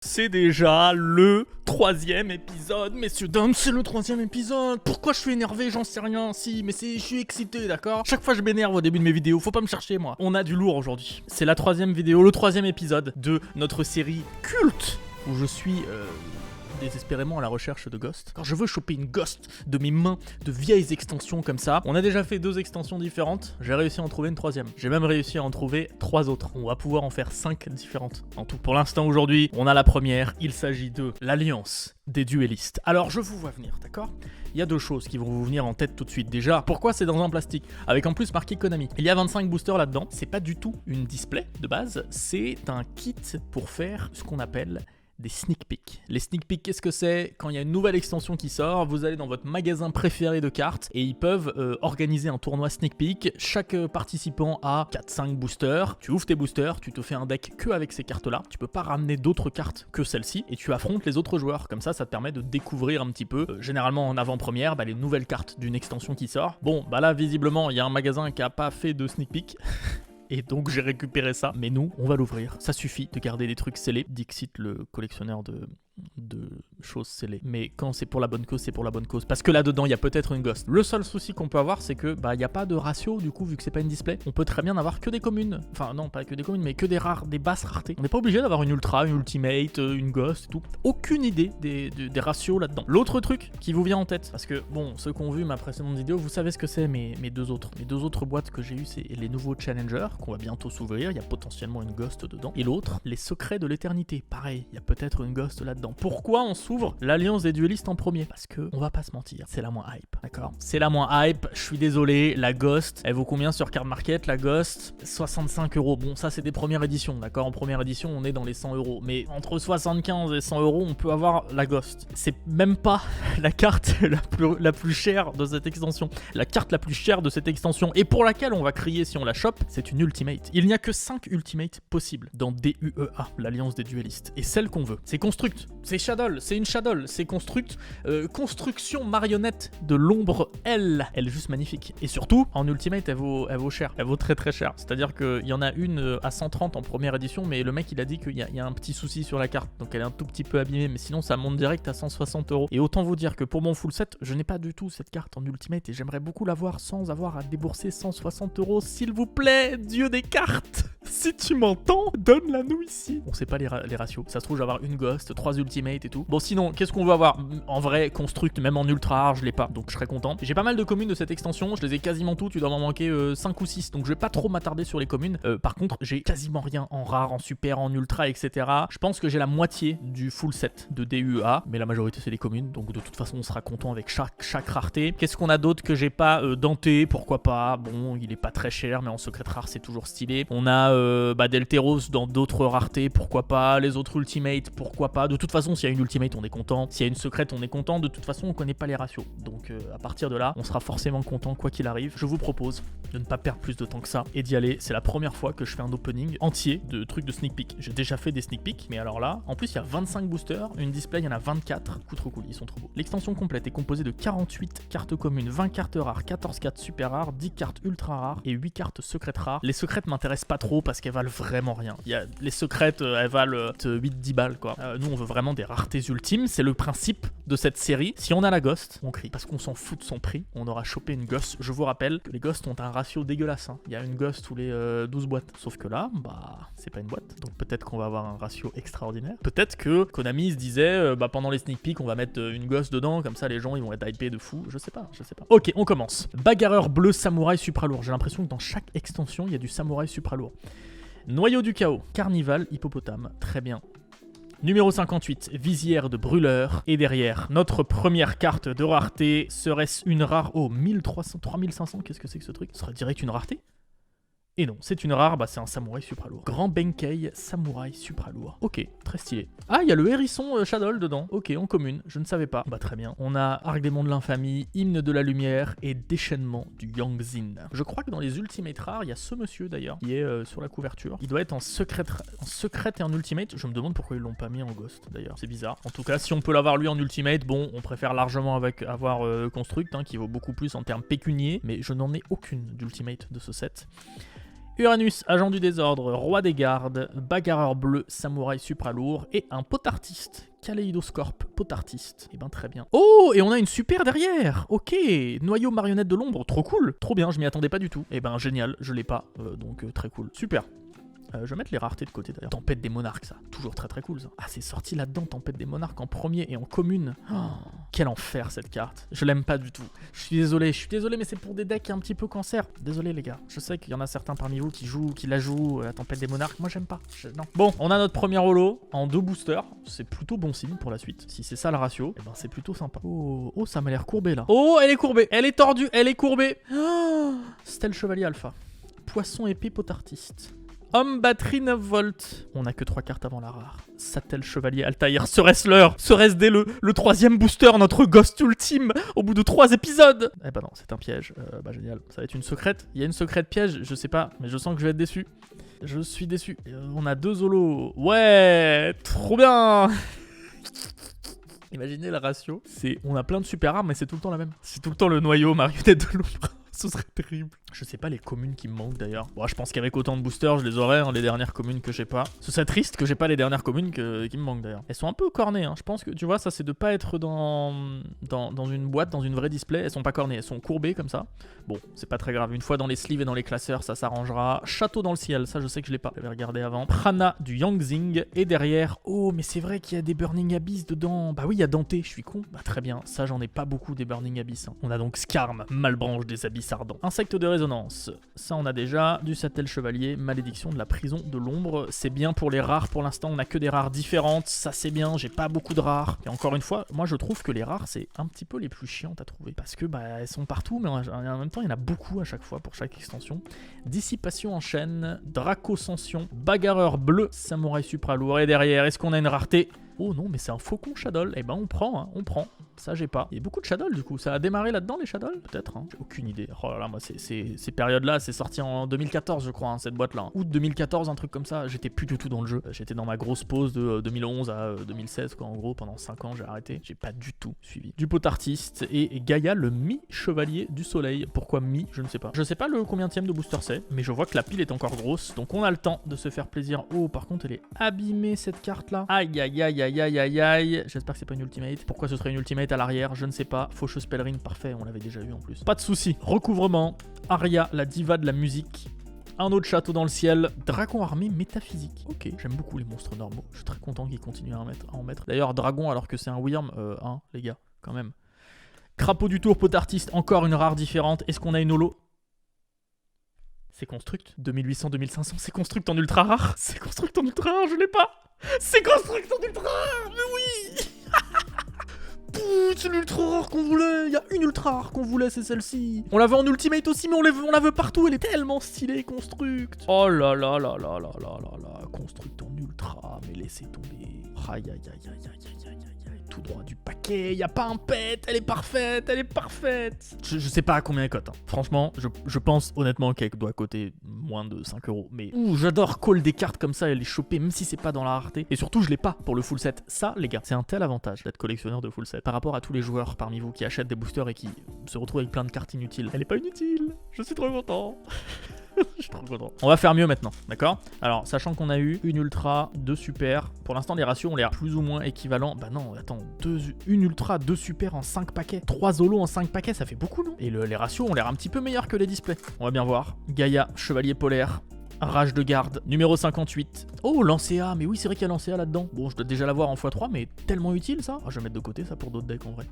C'est déjà le 3e épisode, messieurs, dames, c'est le 3e épisode. Pourquoi je suis énervé, j'en sais rien. Si, mais je suis excité, d'accord. Chaque fois je m'énerve au début de mes vidéos, faut pas me chercher moi. On a du lourd aujourd'hui. C'est la 3e vidéo, le 3e épisode de notre série culte, où je suis désespérément à la recherche de Ghost. Quand je veux choper une Ghost de mes mains, de vieilles extensions comme ça, on a déjà fait 2 extensions différentes, j'ai réussi à en trouver une 3e. J'ai même réussi à en trouver 3 autres. On va pouvoir en faire 5 différentes. En tout, pour l'instant aujourd'hui, on a la première, il s'agit de l'Alliance des duellistes. Alors je vous vois venir, d'accord? Il y a 2 choses qui vont vous venir en tête tout de suite. Déjà, pourquoi c'est dans un plastique? Avec en plus marqué Konami. Il y a 25 boosters là-dedans, c'est pas du tout une display de base, c'est un kit pour faire ce qu'on appelle des sneak peeks. Les sneak peeks, qu'est-ce que c'est? Quand il y a une nouvelle extension qui sort, vous allez dans votre magasin préféré de cartes et ils peuvent organiser un tournoi sneak peek. Chaque participant a 4-5 boosters. Tu ouvres tes boosters, tu te fais un deck que avec ces cartes-là. Tu peux pas ramener d'autres cartes que celle-ci et tu affrontes les autres joueurs. Comme ça te permet de découvrir un petit peu, généralement en avant-première, les nouvelles cartes d'une extension qui sort. Bon, là, visiblement, il y a un magasin qui a pas fait de sneak peek. Et donc j'ai récupéré ça, mais nous, on va l'ouvrir. Ça suffit de garder des trucs scellés. Dixit, le collectionneur de choses scellées. Mais quand c'est pour la bonne cause, c'est pour la bonne cause. Parce que là-dedans, il y a peut-être une ghost. Le seul souci qu'on peut avoir, c'est que il n'y a pas de ratio, du coup, vu que c'est pas une display. On peut très bien avoir que des communes. Enfin, non, pas que des communes, mais que des rares, des basses raretés. On n'est pas obligé d'avoir une ultra, une ultimate, une ghost et tout. Aucune idée des ratios là-dedans. L'autre truc qui vous vient en tête, parce que, bon, ceux qui ont vu ma précédente vidéo, vous savez ce que c'est, mes deux autres. Les 2 autres boîtes que j'ai eues, c'est les nouveaux Challengers, qu'on va bientôt s'ouvrir. Il y a potentiellement une ghost dedans. Et l'autre, les secrets de l'éternité. Pareil, il y a peut-être une ghost là-dedans. Pourquoi on s'ouvre l'Alliance des duellistes en premier? Parce que, on va pas se mentir, c'est la moins hype, d'accord? C'est la moins hype, je suis désolé, la Ghost, elle vaut combien sur Card Market, la Ghost? 65 €. Bon, ça c'est des premières éditions, d'accord? En première édition, on est dans les 100 €. Mais entre 75 et 100 €, on peut avoir la Ghost. C'est même pas la carte la plus chère de cette extension. La carte la plus chère de cette extension, et pour laquelle on va crier si on la chope, c'est une Ultimate. Il n'y a que 5 Ultimates possibles dans DUEA, l'Alliance des duellistes. Et celle qu'on veut, c'est Construct, c'est Shadow, c'est une Shadow, c'est Construct, construction marionnette de l'ombre L. Elle est juste magnifique. Et surtout, en Ultimate, elle vaut cher. Elle vaut très très cher. C'est-à-dire qu'il y en a une à 130 en première édition, mais le mec il a dit qu'il y a un petit souci sur la carte. Donc elle est un tout petit peu abîmée, mais sinon ça monte direct à 160 €. Et autant vous dire que pour mon full set, je n'ai pas du tout cette carte en Ultimate et j'aimerais beaucoup l'avoir sans avoir à débourser 160 €. S'il vous plaît, Dieu des cartes! Si tu m'entends, donne-la nous ici. On sait pas les ratios. Ça se trouve, je vais avoir une Ghost, 3 Ultimate et tout. Bon, sinon, qu'est-ce qu'on veut avoir? En vrai, Construct, même en ultra rare, je l'ai pas. Donc je serais content. J'ai pas mal de communes de cette extension. Je les ai quasiment toutes. Tu dois m'en manquer 5 ou 6. Donc je vais pas trop m'attarder sur les communes. Par contre, j'ai quasiment rien en rare, en super, en ultra, etc. Je pense que j'ai la moitié du full set de DUA. Mais la majorité, c'est des communes. Donc de toute façon, on sera content avec chaque rareté. Qu'est-ce qu'on a d'autre que j'ai pas? Denté, pourquoi pas? Bon, il est pas très cher, mais en secret rare, c'est toujours stylé. On a Delteros dans d'autres raretés, pourquoi pas. Les autres Ultimates, pourquoi pas. De toute façon, s'il y a une Ultimate, on est content. S'il y a une secrète, on est content. De toute façon, on connaît pas les ratios. Donc à partir de là, on sera forcément content quoi qu'il arrive. Je vous propose de ne pas perdre plus de temps que ça et d'y aller. C'est la première fois que je fais un opening entier de trucs de sneak peek. J'ai déjà fait des sneak peeks, mais alors là, en plus, il y a 25 boosters. Une display, il y en a 24. Trop cool, ils sont trop beaux. L'extension complète est composée de 48 cartes communes, 20 cartes rares, 14 cartes super rares, 10 cartes ultra rares et 8 cartes secrètes rares. Les secrètes m'intéressent pas trop parce qu'elles valent vraiment rien. Les secrètes, elles valent 8-10 balles quoi. Nous on veut vraiment des raretés ultimes, c'est le principe de cette série. Si on a la Ghost, on crie. Parce qu'on s'en fout de son prix, on aura chopé une Ghost. Je vous rappelle que les Ghosts ont un ratio dégueulasse. Hein. Il y a une Ghost tous les 12 boîtes. Sauf que là, c'est pas une boîte. Donc peut-être qu'on va avoir un ratio extraordinaire. Peut-être que Konami se disait, pendant les sneak peeks, on va mettre une Ghost dedans, comme ça les gens ils vont être hypés de fou. Je sais pas. Ok, on commence. Bagarreur bleu samouraï supra lourd. J'ai l'impression que dans chaque extension, il y a du samouraï supra lourd. Noyau du chaos, carnival, hippopotame, très bien. Numéro 58, visière de brûleur. Et derrière, notre première carte de rareté, serait-ce une rare? Oh, 1300, 3500, qu'est-ce que c'est que ce truc? Ce serait direct une rareté? Et non, c'est une rare, c'est un samouraï supralourd. Grand Benkei, samouraï supralourd. Ok, très stylé. Ah, il y a le hérisson Shadow dedans. Ok, en commune, je ne savais pas. Très bien. On a Arc Démon de l'Infamie, Hymne de la Lumière et Déchaînement du Yangzin. Je crois que dans les Ultimate rares, il y a ce monsieur d'ailleurs, qui est sur la couverture. Il doit être en secret et en Ultimate. Je me demande pourquoi ils l'ont pas mis en Ghost d'ailleurs, c'est bizarre. En tout cas, si on peut l'avoir lui en Ultimate, bon, on préfère largement avoir Construct, qui vaut beaucoup plus en termes pécuniers, mais je n'en ai aucune d'Ultimate de ce set. Uranus, agent du désordre, roi des gardes, bagarreur bleu, samouraï supralourd et un potartiste. Kaléidoscorpe, potartiste. Eh ben très bien. Oh, et on a une super derrière. Ok, noyau marionnette de l'ombre, trop cool. Trop bien, je m'y attendais pas du tout. Eh ben génial, je l'ai pas, donc très cool. Super. Je vais mettre les raretés de côté d'ailleurs. Tempête des monarques, ça. Toujours très très cool ça. Ah, c'est sorti là-dedans, Tempête des monarques en premier et en commune. Oh, quel enfer cette carte. Je l'aime pas du tout. Je suis désolé, mais c'est pour des decks un petit peu cancer. Désolé les gars. Je sais qu'il y en a certains parmi vous qui la jouent, la Tempête des monarques. Moi j'aime pas. Non. Bon, on a notre premier holo en 2 boosters. C'est plutôt bon signe pour la suite. Si c'est ça le ratio, eh ben c'est plutôt sympa. Oh, ça m'a l'air courbé là. Oh, elle est courbée. Elle est tordue. Elle est courbée. Oh, Stèle Chevalier Alpha. Poisson épée potartiste. Homme batterie 9 volts. On a que 3 cartes avant la rare. Sattel Chevalier Altaïr. Serait-ce l'heure? Serait-ce dès le 3ème booster, notre Ghost Ultime, au bout de 3 épisodes? Eh bah non, c'est un piège. Bah génial. Ça va être une secrète. Il y a une secrète piège, je sais pas, mais je sens que je vais être déçu. Je suis déçu. On a 2 holos. Ouais, trop bien. Imaginez le ratio. On a plein de super armes, mais c'est tout le temps la même. C'est tout le temps le noyau marionnette de l'ombre. Ce serait terrible. Je sais pas les communes qui me manquent d'ailleurs. Bon, je pense qu'avec autant de boosters, je les aurais, hein, les dernières communes que j'ai pas. Ce serait triste que j'ai pas les dernières communes qui me manquent d'ailleurs. Elles sont un peu cornées, hein. Je pense que, tu vois, ça c'est de pas être dans une boîte, dans une vraie display. Elles sont pas cornées, elles sont courbées comme ça. Bon, c'est pas très grave. Une fois dans les sleeves et dans les classeurs, ça s'arrangera. Château dans le ciel, ça je sais que je l'ai pas. J'avais regardé avant. Prana du Yangzing. Et derrière, oh, mais c'est vrai qu'il y a des Burning Abyss dedans. Bah oui, il y a Dante, je suis con. Bah très bien, ça j'en ai pas beaucoup des Burning Abyss. Hein. On a donc Skarm, Malbranche des Abysses ardents. Insecte de résonance, ça on a déjà. Du Sattel Chevalier, Malédiction de la prison de l'ombre. C'est bien pour les rares pour l'instant, on a que des rares différentes. Ça c'est bien, j'ai pas beaucoup de rares. Et encore une fois, moi je trouve que les rares c'est un petit peu les plus chiantes à trouver. Parce que bah elles sont partout, mais en même temps il y en a beaucoup à chaque fois pour chaque extension. Dissipation en chaîne, Dracoscension, Bagarreur bleu, Samouraï supralourd. Et derrière, est-ce qu'on a une rareté? Oh non, mais c'est un faucon Shadow. Eh ben on prend, hein, on prend. Ça j'ai pas. Il y a beaucoup de Shadow du coup. Ça a démarré là-dedans les Shadow? Peut-être, hein. J'ai aucune idée. Oh là là, moi ces périodes-là, c'est sorti en 2014 je crois, hein, cette boîte-là. Hein. Août 2014, un truc comme ça. J'étais plus du tout dans le jeu. J'étais dans ma grosse pause de 2011 à 2016 quoi. En gros, pendant 5 ans j'ai arrêté. J'ai pas du tout suivi. Du potartiste et Gaïa le mi-chevalier du soleil. Pourquoi mi? Je ne sais pas. Je sais pas le combienième de booster c'est, mais je vois que la pile est encore grosse. Donc on a le temps de se faire plaisir. Oh, par contre elle est abîmée cette carte là. Aïe aïe aïe aïe aïe aïe aïe. J'espère que c'est pas une ultimate. Pourquoi ce serait une ultimate à l'arrière? Je ne sais pas. Faucheuse pèlerine, parfait, on l'avait déjà eu en plus. Pas de soucis. Recouvrement. Aria, la diva de la musique. Un autre château dans le ciel. Dragon armé métaphysique. Ok, j'aime beaucoup les monstres normaux. Je suis très content qu'ils continuent à en mettre. D'ailleurs, dragon alors que c'est un Wyrm, hein, les gars, quand même. Crapaud du tour, potartiste, encore une rare différente. Est-ce qu'on a une holo? C'est construct. 2800, 2500, c'est construct en ultra rare. C'est construct en ultra rare, je l'ai pas. C'est construct en ultra rare, mais oui. C'est l'ultra rare qu'on voulait. Il y a une ultra rare qu'on voulait, c'est celle-ci. On l'avait en ultimate aussi, mais on la veut partout. Elle est tellement stylée, construct. Oh là là là là là là là là. Construct en ultra, mais laissez tomber. Aïe aïe aïe aïe aïe aïe aïe aïe. Tout droit du paquet. Y a pas un pet. Elle est parfaite. Elle est parfaite. Je sais pas à combien elle cote. Hein. Franchement, je pense honnêtement qu'elle doit coter moins de 5 €. Mais j'adore call des cartes comme ça et les choper, même si c'est pas dans la rareté. Et surtout, je l'ai pas pour le full set. Ça, les gars, c'est un tel avantage d'être collectionneur de full set par rapport à tous les joueurs parmi vous qui achètent des boosters et qui se retrouvent avec plein de cartes inutiles. Elle est pas inutile. Je suis trop content. Je suis trop content. On va faire mieux maintenant, d'accord? Alors, sachant qu'on a eu une ultra, 2 super. Pour l'instant, les ratios ont l'air plus ou moins équivalents. Bah non, attends, une ultra, 2 super en 5 paquets. 3 holos en 5 paquets, ça fait beaucoup, non? Et les ratios ont l'air un petit peu meilleurs que les displays. On va bien voir. Gaïa, chevalier polaire. Rage de garde, numéro 58. Oh, Lancea, mais oui, c'est vrai qu'il y a Lancea là-dedans. Bon, je dois déjà l'avoir en x3, mais tellement utile ça. Je vais mettre de côté ça pour d'autres decks en vrai.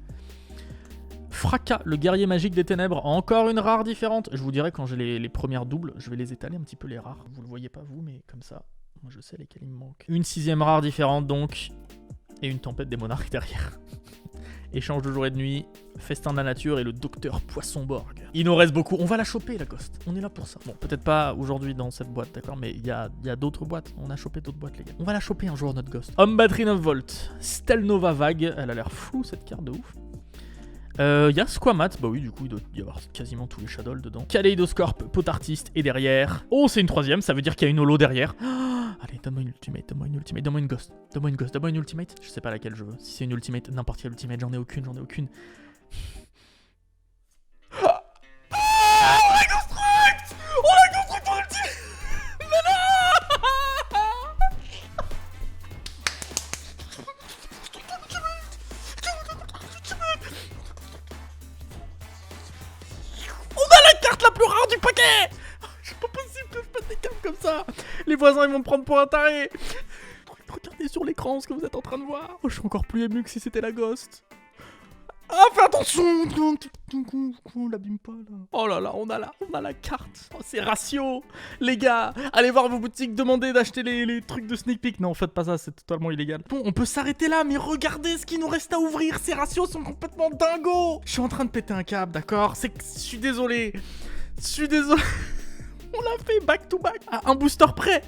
Fracas, le guerrier magique des ténèbres, encore une rare différente. Je vous dirai quand j'ai les premières doubles, je vais les étaler un petit peu les rares. Vous le voyez pas vous, mais comme ça, moi je sais lesquels il me manquent. Une 6ème rare différente donc, et une tempête des monarques derrière. Échange de jour et de nuit, festin de la nature et le docteur Poissonborg. Il nous reste beaucoup, on va la choper la Ghost, on est là pour ça. Bon, peut-être pas aujourd'hui dans cette boîte, d'accord, mais il y a d'autres boîtes, on a chopé d'autres boîtes les gars. On va la choper un jour notre Ghost. Homme batterie 9 volts, Stelnova vague, elle a l'air floue cette carte de ouf. Y a Squamat, bah oui, du coup, il doit y avoir quasiment tous les Shadows dedans. Kaléidoscorpe, potartiste, et derrière. Oh, c'est une 3ème, ça veut dire qu'il y a une holo derrière. Oh, allez, donne-moi une ultimate, donne-moi une ultimate, donne-moi une ghost. Donne-moi une ghost, donne-moi une ultimate. Je sais pas laquelle je veux. Si c'est une ultimate, n'importe quelle ultimate, j'en ai aucune, j'en ai aucune. On a construct en ultimate. plus rare du paquet. C'est pas possible que je pète des câbles comme ça. Les voisins, ils vont me prendre pour un taré. Regardez sur l'écran ce que vous êtes en train de voir. Oh, je suis encore plus ému que si c'était la Ghost. Ah, fais attention. On l'abîme pas là. Oh là là, on a la carte. Oh, c'est ratio. Les gars, allez voir vos boutiques, demandez d'acheter les trucs de sneak peek. Non, faites pas ça, c'est totalement illégal. Bon, on peut s'arrêter là, mais regardez ce qu'il nous reste à ouvrir. Ces ratios sont complètement dingos. Je suis en train de péter un câble, d'accord? Je suis désolé. On l'a fait back to back à un booster près.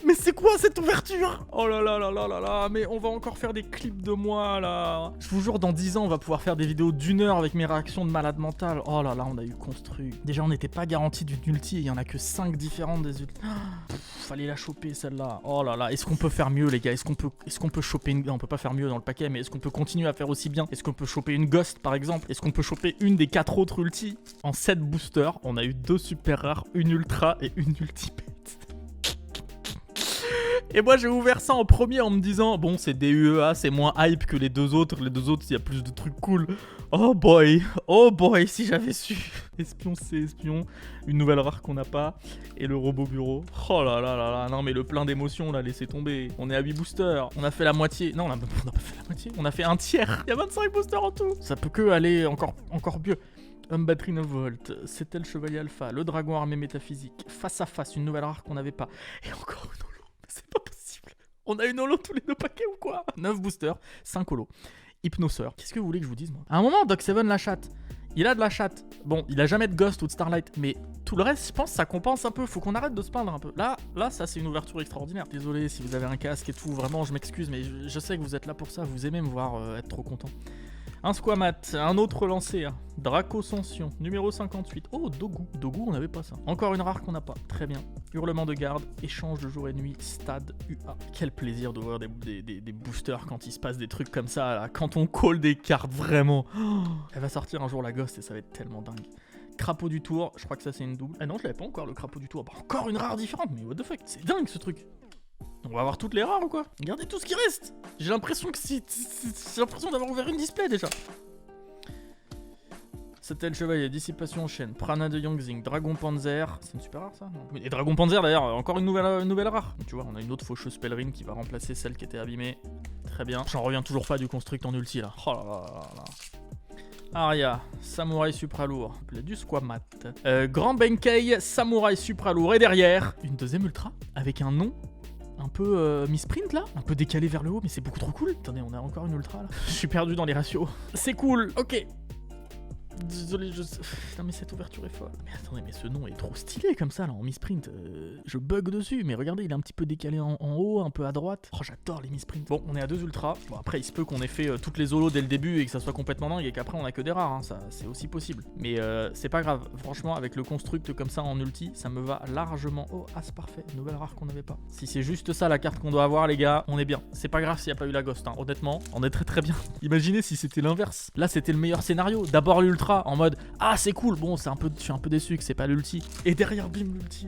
Mais c'est quoi cette ouverture? Oh là là là là là là, mais on va encore faire des clips de moi là. Je vous jure, dans 10 ans, on va pouvoir faire des vidéos d'1 heure avec mes réactions de malade mental. Oh là là, on a eu construit. Déjà, on n'était pas garanti d'une ulti et il y en a que 5 différentes des ultis. Fallait la choper celle-là. Oh là là, est-ce qu'on peut faire mieux les gars? Est-ce qu'on peut choper une... Non, on peut pas faire mieux dans le paquet, mais est-ce qu'on peut continuer à faire aussi bien? Est-ce qu'on peut choper une Ghost par exemple? Est-ce qu'on peut choper une des 4 autres ultis? En 7 boosters, on a eu 2 super rares, une ultra et une ultimate. Et moi j'ai ouvert ça en premier en me disant bon c'est DUEA, c'est moins hype que les deux autres. Les deux autres il y a plus de trucs cool. Oh boy si j'avais su. Espion c'est espion, une nouvelle rare qu'on n'a pas. Et le robot bureau. Oh là là là là, non mais le plein d'émotions là, laissez tomber. On est à 8 boosters, on a fait la moitié. Non on a pas fait la moitié, on a fait un tiers. Il y a 25 boosters en tout. Ça peut que aller encore mieux. Homme batterie 9 volts, c'était le chevalier alpha, le dragon armé métaphysique, face à face, une nouvelle rare qu'on n'avait pas. Et encore une holo, c'est pas possible. On a une holo tous les 2 paquets ou quoi? 9 boosters, 5 holo. Hypnoseur. Qu'est-ce que vous voulez que je vous dise moi? À un moment, Doc7 la chatte. Il a de la chatte. Bon, il a jamais de Ghost ou de Starlight, mais tout le reste, je pense, ça compense un peu. Faut qu'on arrête de se plaindre un peu. Là, ça, c'est une ouverture extraordinaire. Désolé si vous avez un casque et tout. Vraiment, je m'excuse, mais je sais que vous êtes là pour ça. Vous aimez me voir être trop content. Un Squamat, un autre lancé, hein. Draco-Sanction, numéro 58. Oh, Dogu. Dogu, on n'avait pas ça. Encore une rare qu'on n'a pas. Très bien. Hurlement de garde, échange de jour et nuit, stade UA. Quel plaisir d'ouvrir des boosters quand il se passe des trucs comme ça, là. Quand on call des cartes, vraiment. Oh, elle va sortir un jour la Ghost et ça va être tellement dingue. Crapaud du tour, je crois que ça c'est une double. Ah non, je l'avais pas encore le crapaud du tour. Bah, encore une rare différente, mais what the fuck, c'est dingue ce truc. On va avoir toutes les rares ou quoi? Regardez tout ce qui reste. J'ai l'impression que j'ai l'impression d'avoir ouvert une display déjà. C'était le chevalier, dissipation en chaîne, Prana de Yangzing, Dragon Panzer. C'est une super rare ça? Non. Et Dragon Panzer d'ailleurs, encore une nouvelle rare. Tu vois, on a une autre faucheuse pèlerine qui va remplacer celle qui était abîmée. Très bien. J'en reviens toujours pas du construct en ulti là. Oh là là là là. Aria, Samouraï supra lourd, du Squamat. Grand Benkei, Samouraï supra lourd. Et derrière, une deuxième ultra avec un nom un peu mi-sprint là, un peu décalé vers le haut, mais c'est beaucoup trop cool. Attendez, on a encore une ultra là. Je suis perdu dans les ratios. C'est cool, ok. Désolé, non mais cette ouverture est folle. Mais attendez, mais ce nom est trop stylé comme ça là, en mi-sprint. Je bug dessus, mais regardez, il est un petit peu décalé en haut, un peu à droite. Oh, j'adore les mi-sprints. Bon, on est à 2 ultras. Bon, après, il se peut qu'on ait fait toutes les holos dès le début et que ça soit complètement dingue et qu'après on a que des rares, hein. Ça, c'est aussi possible. Mais c'est pas grave. Franchement, avec le construct comme ça en ulti, ça me va largement. Oh, as parfait. Nouvelle rare qu'on n'avait pas. Si c'est juste ça la carte qu'on doit avoir, les gars, on est bien. C'est pas grave s'il n'y a pas eu la Ghost, hein. Honnêtement, on est très très bien. Imaginez si c'était l'inverse. Là, c'était le meilleur scénario. D'abord l'ultra en mode ah c'est cool, bon c'est un peu, je suis un peu déçu que c'est pas l'ulti. Et derrière bim l'ulti,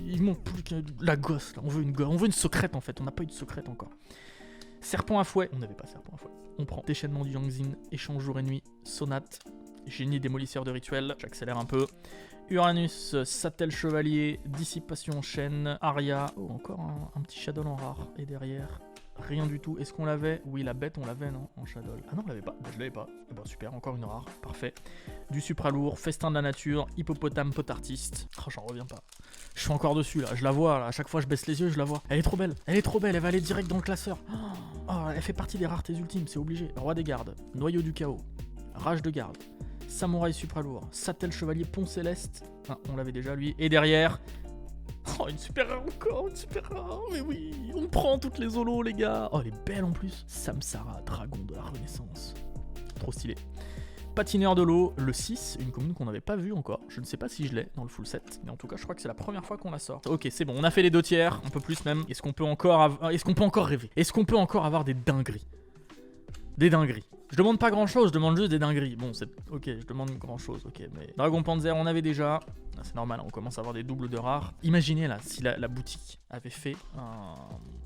il manque plus que la gosse là, on veut une secrète en fait, on n'a pas eu de secrète encore. Serpent à fouet, on n'avait pas serpent à fouet. On prend déchaînement du Yangzin, échange jour et nuit, sonate, génie démolisseur de rituel, j'accélère un peu. Uranus, Sattel chevalier, dissipation en chaîne, Aria, oh encore un petit shadow en rare. Et derrière rien du tout. Est-ce qu'on l'avait? Oui, la bête, on l'avait, non? En shadow. Ah non, on l'avait pas. Bah, je l'avais pas. Eh ben, super, encore une rare. Parfait. Du supra-lourd, festin de la nature, hippopotame pot artiste. Oh, j'en reviens pas. Je suis encore dessus, là. Je la vois, là. À chaque fois, je baisse les yeux, je la vois. Elle est trop belle. Elle est trop belle. Elle va aller direct dans le classeur. Oh, elle fait partie des raretés ultimes, c'est obligé. Roi des gardes, noyau du chaos, rage de garde, samouraï supra-lourd, Sattel chevalier pont céleste. Ah, on l'avait déjà, lui. Et derrière... Oh, une super rare encore, une super rare, mais oui, on prend toutes les holos, les gars. Oh, elle est belle en plus. Samsara, dragon de la Renaissance. Trop stylé. Patineur de l'eau, le 6, une commune qu'on n'avait pas vue encore. Je ne sais pas si je l'ai dans le full set, mais en tout cas, je crois que c'est la première fois qu'on la sort. Ok, c'est bon, on a fait les 2 tiers, un peu plus même. Est-ce qu'on peut encore rêver? Est-ce qu'on peut encore avoir des dingueries? Des dingueries. Je demande pas grand chose, je demande juste des dingueries. Bon, c'est ok, je demande grand chose, ok. Mais Dragon Panzer, on avait déjà. Ah, c'est normal, on commence à avoir des doubles de rares. Imaginez là, si la boutique avait fait un.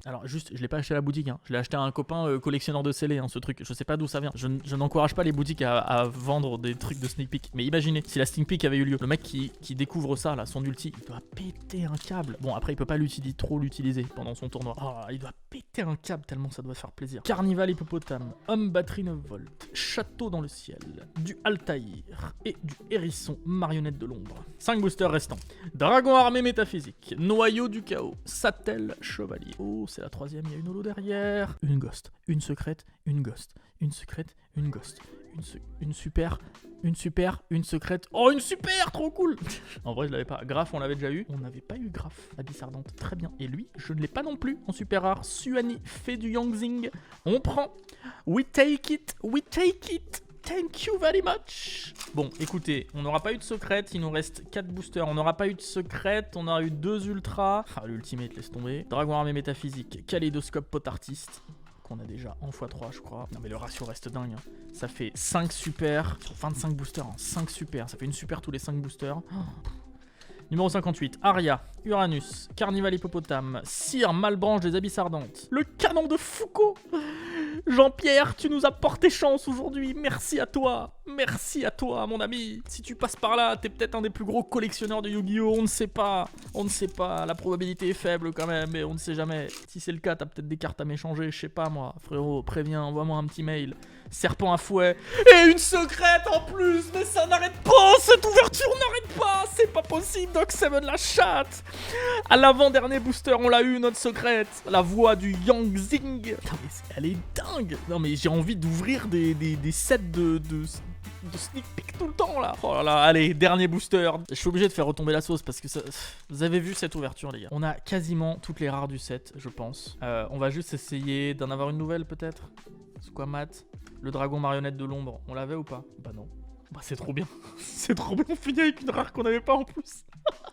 Alors, juste, je l'ai pas acheté à la boutique, hein. Je l'ai acheté à un copain collectionneur de scellés, hein, ce truc. Je sais pas d'où ça vient. Je n'encourage pas les boutiques à vendre des trucs de sneak peek. Mais imaginez, si la sneak peek avait eu lieu, le mec qui découvre ça, là, son ulti, il doit péter un câble. Bon, après, il peut pas trop l'utiliser pendant son tournoi. Oh, il doit péter un câble tellement ça doit faire plaisir. Carnival hippopotame, homme batterie 9 volts, château dans le ciel, du Altaïr et du hérisson marionnette de l'ombre. 5 boosters restants. Dragon armé métaphysique, noyau du chaos, Sattel chevalier. Oh, c'est la troisième, il y a une holo derrière. Une ghost, une secrète, une ghost, une secrète, une ghost, une super, une super, une secrète. Oh, une super, trop cool. En vrai, je l'avais pas. Graph, on l'avait déjà eu. On n'avait pas eu Graph, Abyss Ardente. Très bien. Et lui, je ne l'ai pas non plus en super rare. Suani fait du Yangzing. On prend. We take it, we take it. Thank you very much. Bon, écoutez, on n'aura pas eu de secrète, il nous reste 4 boosters. On n'aura pas eu de secrète, on aura eu 2 ultras. Ah, l'ultimate, laisse tomber. Dragon armé métaphysique, kaléidoscope pot artiste, qu'on a déjà en x3, je crois. Non, mais le ratio reste dingue, hein. Ça fait 5 super sur 25 boosters, hein. 5 super, ça fait une super tous les 5 boosters. Oh. Numéro 58, Aria, Uranus, Carnival hippopotame, Cire, Malbranche des Abysses ardentes, le canon de Foucault. Jean-Pierre, tu nous as porté chance aujourd'hui, merci à toi, mon ami. Si tu passes par là, t'es peut-être un des plus gros collectionneurs de Yu-Gi-Oh, on ne sait pas, la probabilité est faible quand même, mais on ne sait jamais. Si c'est le cas, t'as peut-être des cartes à m'échanger, je sais pas moi, frérot, préviens, envoie-moi un petit mail. Serpent à fouet, et une secrète en plus, mais ça n'arrête pas, cette ouverture n'arrête pas, c'est pas possible, Doc Seven la chatte. À l'avant-dernier booster, on l'a eu, notre secrète, la voix du Yangzing. Non mais elle est dingue. Non mais j'ai envie d'ouvrir des sets de sneak peek tout le temps là. Oh là là, allez, dernier booster. Je suis obligé de faire retomber la sauce parce que ça... Vous avez vu cette ouverture les gars. On a quasiment toutes les rares du set, je pense. On va juste essayer d'en avoir une nouvelle peut-être. Squamat, le dragon marionnette de l'ombre, on l'avait ou pas? Bah non. Bah c'est trop bien. C'est trop bien, on finit avec une rare qu'on n'avait pas en plus.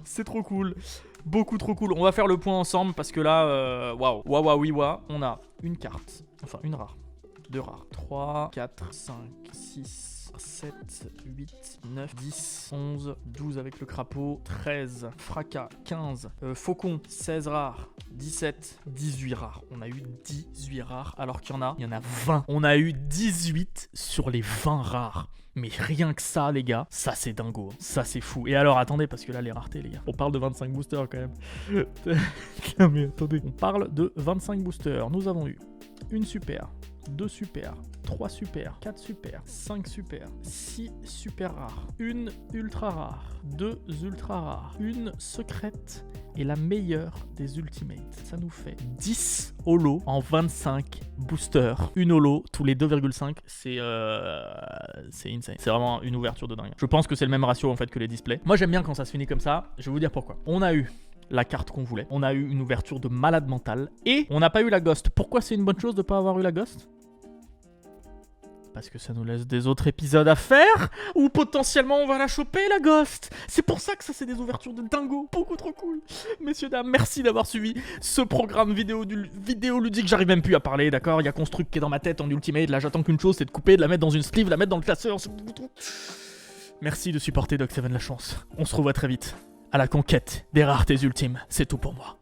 C'est trop cool. Beaucoup trop cool. On va faire le point ensemble parce que là, waouh. Waouh, on a une carte, enfin une rare, 2 rares, 3, 4, 5, 6... 7, 8, 9, 10, 11, 12 avec le crapaud, 13, fracas, 15, faucon, 16 rares, 17, 18 rares. On a eu 18 rares alors qu'il y en a 20. On a eu 18 sur les 20 rares. Mais rien que ça, les gars, ça c'est dingo. Ça c'est fou. Et alors, attendez, parce que là, les raretés, les gars. On parle de 25 boosters quand même. Non mais attendez. On parle de 25 boosters. Nous avons eu une super, 2 super, 3 super, 4 super, 5 super, 6 super rares, une ultra rare, 2 ultra rares, une secrète et la meilleure des ultimates. Ça nous fait 10 holos en 25 boosters. Une holo tous les 2,5, c'est insane. C'est vraiment une ouverture de dingue. Je pense que c'est le même ratio en fait que les displays. Moi j'aime bien quand ça se finit comme ça. Je vais vous dire pourquoi. On a eu la carte qu'on voulait. On a eu une ouverture de malade mental. Et on n'a pas eu la ghost. Pourquoi c'est une bonne chose de ne pas avoir eu la ghost ? Parce que ça nous laisse des autres épisodes à faire où potentiellement on va la choper la ghost. C'est pour ça que ça c'est des ouvertures de dingo. Beaucoup trop cool. Messieurs, dames, merci d'avoir suivi ce programme vidéoludique. J'arrive même plus à parler, d'accord. Il y a Construct qui est dans ma tête en ultimate. Là j'attends qu'une chose, c'est de couper, de la mettre dans une sleeve, la mettre dans le classeur. Merci de supporter Doc Seven la chance. On se revoit très vite à la conquête des raretés ultimes. C'est tout pour moi.